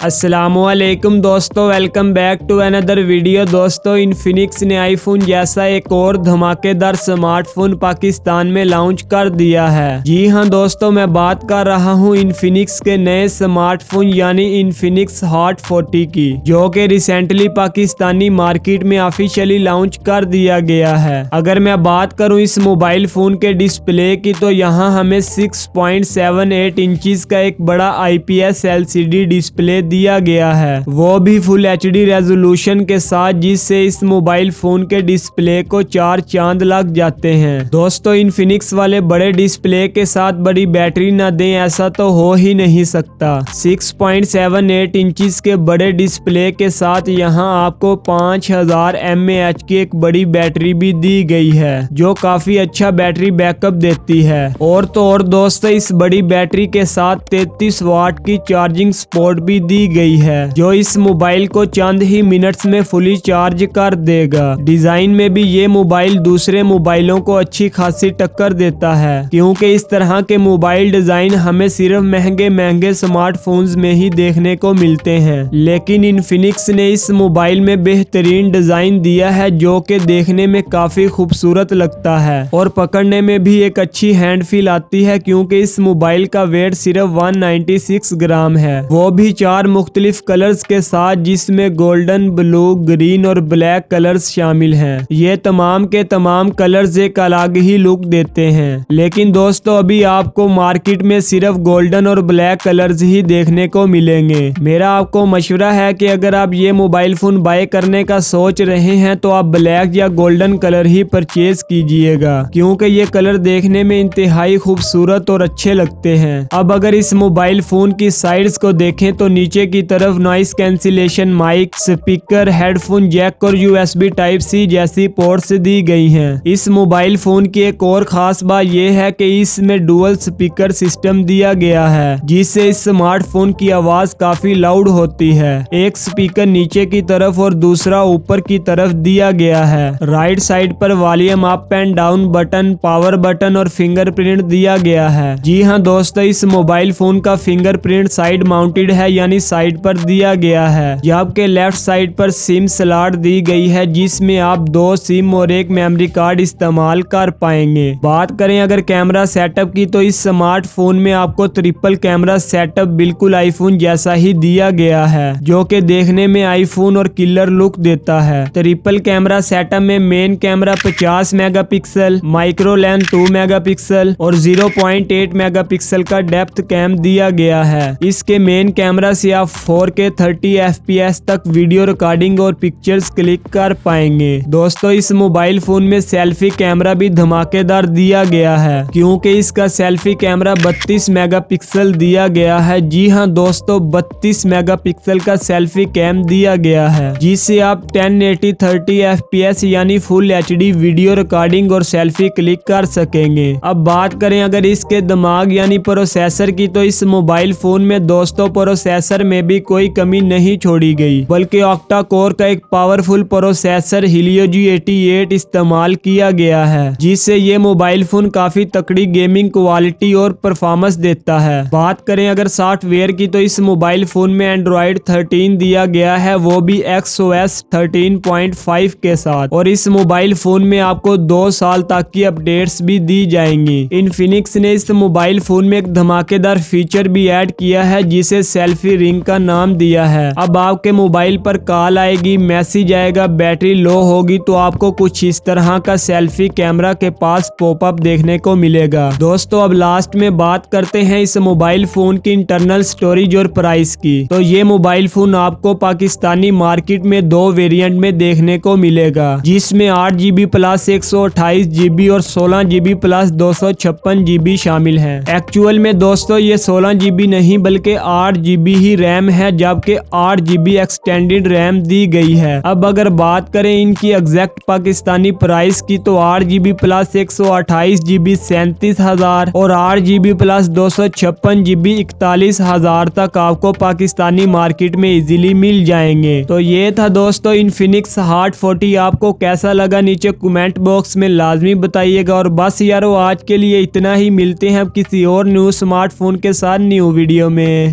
अस्सलामुअलैकुम दोस्तों, welcome back to another video. दोस्तों, इन्फिनिक्स ने आईफोन जैसा एक और धमाकेदार स्मार्टफोन पाकिस्तान में लॉन्च कर दिया है। जी हां दोस्तों, मैं बात कर रहा हूं इन्फिनिक्स के नए स्मार्टफोन यानी इन्फिनिक्स हॉट 40 की, जो कि रिसेंटली पाकिस्तानी मार्केट में ऑफिशियली लॉन्च कर दिया गया है। अगर मैं बात करूं इस मोबाइल फोन के डिस्प्ले की, तो यहाँ हमें 6.78 इंचेस का एक बड़ा IPS LCD डिस्प्ले दिया गया है, वो भी फुल HD रेजोल्यूशन के साथ, जिससे इस मोबाइल फोन के डिस्प्ले को 4 चांद लग जाते हैं। दोस्तों, इन्फिनिक्स वाले बड़े डिस्प्ले के साथ बड़ी बैटरी न दें, ऐसा तो हो ही नहीं सकता। 6.78 इंचेस के बड़े डिस्प्ले के साथ यहाँ आपको 5000 mAh की एक बड़ी बैटरी भी दी गई है, जो काफी अच्छा बैटरी बैकअप देती है। और तो और दोस्तों, इस बड़ी बैटरी के साथ 33 वाट की चार्जिंग सपोर्ट भी दी गई है, जो इस मोबाइल को चंद ही मिनट्स में फुली चार्ज कर देगा। डिजाइन में भी ये मोबाइल दूसरे मोबाइलों को अच्छी खासी टक्कर देता है, क्योंकि इस तरह के मोबाइल डिजाइन हमें सिर्फ महंगे महंगे स्मार्टफोन्स में ही देखने को मिलते हैं। लेकिन इन्फिनिक्स ने इस मोबाइल में बेहतरीन डिजाइन दिया है, जो कि देखने में काफी खूबसूरत लगता है और पकड़ने में भी एक अच्छी हैंड फील आती है, क्योंकि इस मोबाइल का वेट सिर्फ 196 ग्राम है, वो भी 4 मुख्तलिफ कलर्स के साथ, जिसमें गोल्डन, ब्लू, ग्रीन और ब्लैक कलर्स शामिल हैं। ये तमाम के तमाम कलर्स एक अलग ही लुक देते हैं। लेकिन दोस्तों, अभी आपको मार्केट में सिर्फ गोल्डन और ब्लैक कलर्स ही देखने को मिलेंगे। मेरा आपको मशवरा है कि अगर आप ये मोबाइल फोन बाय करने का सोच रहे हैं, तो आप ब्लैक या गोल्डन कलर ही परचेज कीजिएगा, क्योंकि ये कलर देखने में इंतहाई खूबसूरत और अच्छे लगते हैं। अब अगर इस मोबाइल फोन की साइड्स को देखें, तो नीचे की तरफ noise cancellation mic, speaker, headphone jack और USB Type-C जैसी पोर्ट्स दी गई हैं। इस मोबाइल फोन की एक और खास बात यह है कि इसमें डुअल स्पीकर सिस्टम दिया गया है, जिससे इस स्मार्टफोन की आवाज काफी लाउड होती है। एक स्पीकर नीचे की तरफ और दूसरा ऊपर की तरफ दिया गया है। राइट साइड पर volume up and down button, power button और फिंगरप्रिंट दिया गया है। जी हाँ दोस्तों, इस मोबाइल फोन का फिंगरप्रिंट साइड माउंटेड है, यानी साइड पर दिया गया है, जबकि लेफ्ट साइड पर सिम स्लॉट दी गई है, जिसमें आप 2 सिम और एक मेमोरी कार्ड इस्तेमाल कर पाएंगे। बात करें अगर कैमरा सेटअप की, तो इस स्मार्टफोन में आपको ट्रिपल कैमरा सेटअप बिल्कुल आईफोन जैसा ही दिया गया है, जो कि देखने में आईफोन और किलर लुक देता है। ट्रिपल कैमरा सेटअप में main camera 50 megapixel, micro lens 2 megapixel और 0.8 मेगापिक्सल का डेप्थ कैम दिया गया है। इसके मेन कैमरा से आप 4K 30 FPS तक वीडियो रिकॉर्डिंग और पिक्चर्स क्लिक कर पाएंगे। दोस्तों, इस मोबाइल फोन में सेल्फी कैमरा भी धमाकेदार दिया गया है, क्योंकि इसका सेल्फी कैमरा 32 मेगापिक्सल दिया गया है। जी हां दोस्तों, 32 मेगापिक्सल का सेल्फी कैम दिया गया है, जिससे आप 1080 30 FPS यानी फुल HD वीडियो रिकॉर्डिंग और सेल्फी क्लिक कर सकेंगे। अब बात करें अगर इसके दिमाग यानी प्रोसेसर की, तो इस मोबाइल फोन में दोस्तों प्रोसेसर में भी कोई कमी नहीं छोड़ी गई, बल्कि ऑक्टा कोर का एक पावरफुल प्रोसेसर Helio G88 इस्तेमाल किया गया है, जिससे ये मोबाइल फोन काफी तकड़ी गेमिंग क्वालिटी और परफॉर्मेंस देता है। बात करें अगर सॉफ्टवेयर की, तो इस मोबाइल फोन में Android 13 दिया गया है, वो भी XOS 13.5 के साथ, और इस मोबाइल फोन में आपको 2 साल तक की अपडेट्स भी दी जाएंगी। इन्फिनिक्स ने इस मोबाइल फोन में एक धमाकेदार फीचर भी ऐड किया है, जिसे सेल्फी रिंग का नाम दिया है। अब आपके मोबाइल पर कॉल आएगी, मैसेज आएगा, बैटरी लो होगी, तो आपको कुछ इस तरह का सेल्फी कैमरा के पास पॉपअप देखने को मिलेगा। दोस्तों, अब लास्ट में बात करते हैं इस मोबाइल फोन की इंटरनल स्टोरेज और प्राइस की। तो ये मोबाइल फोन आपको पाकिस्तानी मार्केट में 2 वेरिएंट में देखने को मिलेगा, जिसमें 8GB प्लस 128GB और 16GB प्लस 256GB शामिल है। एक्चुअल में दोस्तों, ये 16GB नहीं बल्कि 8GB ही रैम है, जबकि 8GB एक्सटेंडेड रैम दी गई है। अब अगर बात करें इनकी एग्जैक्ट पाकिस्तानी प्राइस की, तो 8GB प्लस 128GB 37,000 और 8GB प्लस 256GB 41,000 तक आपको पाकिस्तानी मार्केट में इजीली मिल जाएंगे। तो ये था दोस्तों इन्फिनिक्स हॉट 40। आपको कैसा लगा नीचे कमेंट बॉक्स में लाजमी बताइएगा। और बस यारो, आज के लिए इतना ही। मिलते हैं अब किसी और न्यू स्मार्टफोन के साथ न्यू वीडियो में।